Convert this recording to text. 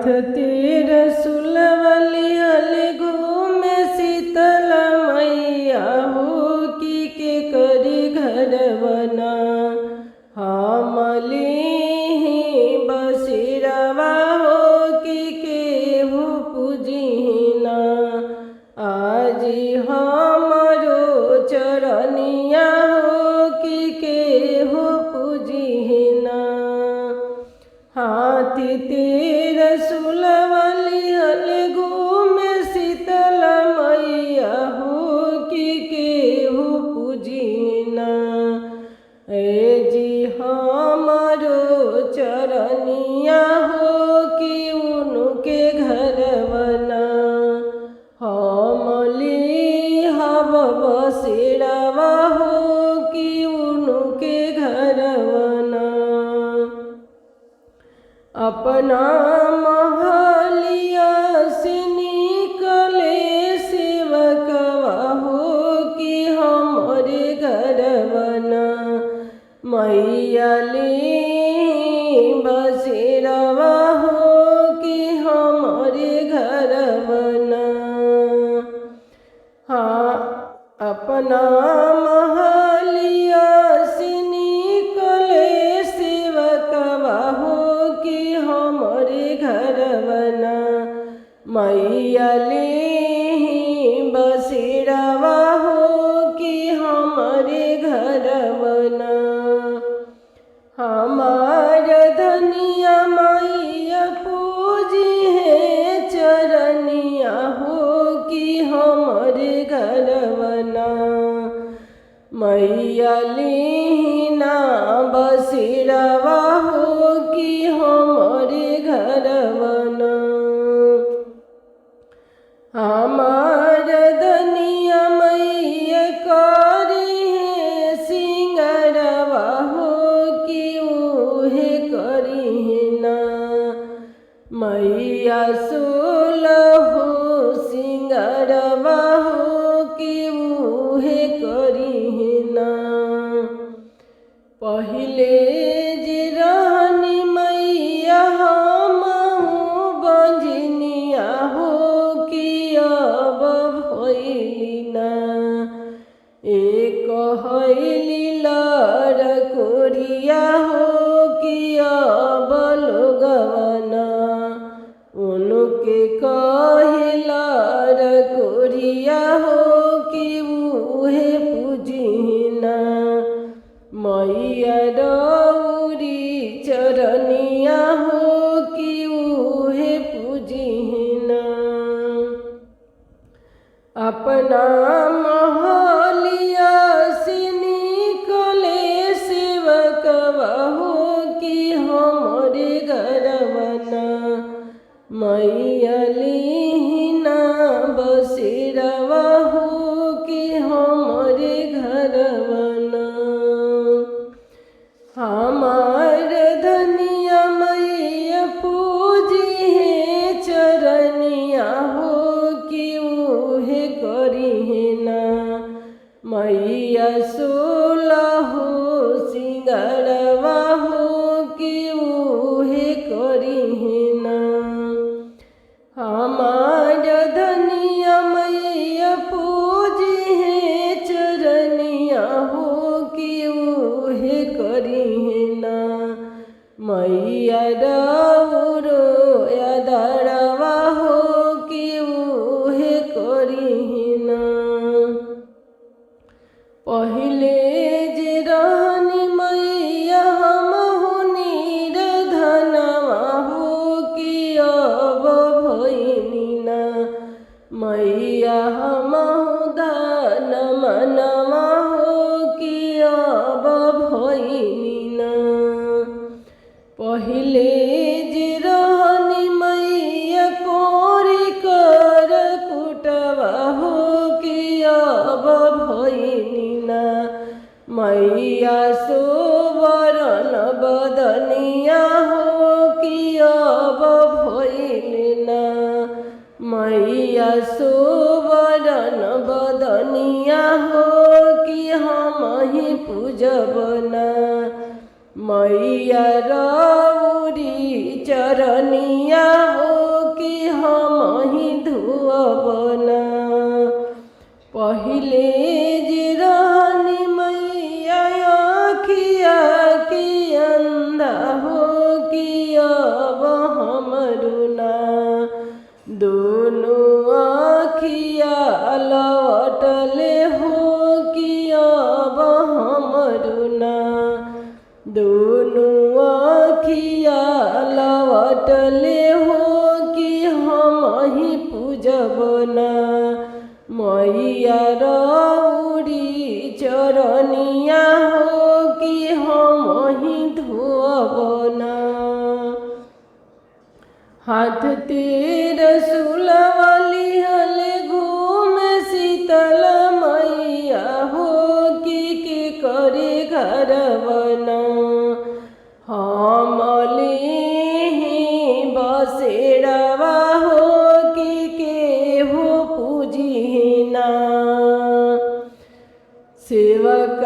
हाथ तीर सुलवली हल घूमे शीतल मैया हो के करी घर बना हमली बसिरवा हो के हो पूजिना आज हमारो चरनिया हो के हो पूजिना हाथी तीर सुलवली हल घूमे शीतल मैया हो के हो पूजिना ए जी हमारो चरनिया हो कि उनके घर बना हमली हब बसिरवा हो कि उनके घर बना अपना महलिया से निकले सेवकवा हो कि हमारे घर बना मैया ली बसिरवा हो कि हमारे घर बना हाँ अपना महलिया से निकले सेवकवा हो कि हमारे घर बना मैया ली बसिरवा हो कि हमारे घर बना हमार धनिया मैया पूजी है चरनिया हो कि हमारे घर बना मैया लीना बसिरवा हो कि हमारे घर बना हमार धनिया मैया करी है सिंगरवा हो कि उहे करी ना मैया सोलहो सिंगरवा हो कि उहे करी ना पहिले जे रहनी मैया हमहु बंजनिया हो कि अब भइली ना एक हइली लड़कोरिया हो कि अब लोगवना उनके कहे लड़कोरिया हो कि उहे पूजिना मैया रौरी चरनिया हो कि उहे पूजिना अपना महलिया से निकले सेवकवा हो कि हमारे घर बना मैया लीना बसिरवा हो कि हमारे घर बना हमार धनिया मैया पूजी है चरनिया हो कि उहे करी ना मैया सोलहो सिंगरवा हो कि उहे करी ना हमार धनिया मैया पूजी है चरनिया हो कि उहे करी ना मैया रौरो यादरवा हो कि उहे करी ना पहिले जे रहनी मैया हमहु निर्धनवा हो कि अब भइनी ना मैया हमहु धन मनवा हो कि अब भइनी ना पहिले जे रहनी मैया कोरी कर कुटवा हो कि अब भइनी ना मैया सोवरन बदनिया हो कि अब भइनी ना मैया सोवरन बदनिया हो कि हम ही पूजब ना मैया रौरी चरनिया हो पूजले हो कि हम ही पूजब ना मैया रौरी चरनिया हो कि हम ही धोब ना हाथ तीर सुलवली हले घूम शीतल मैया हो कि करे घर बना हमली बसेड़वा हो कि हो पूजिना सेवक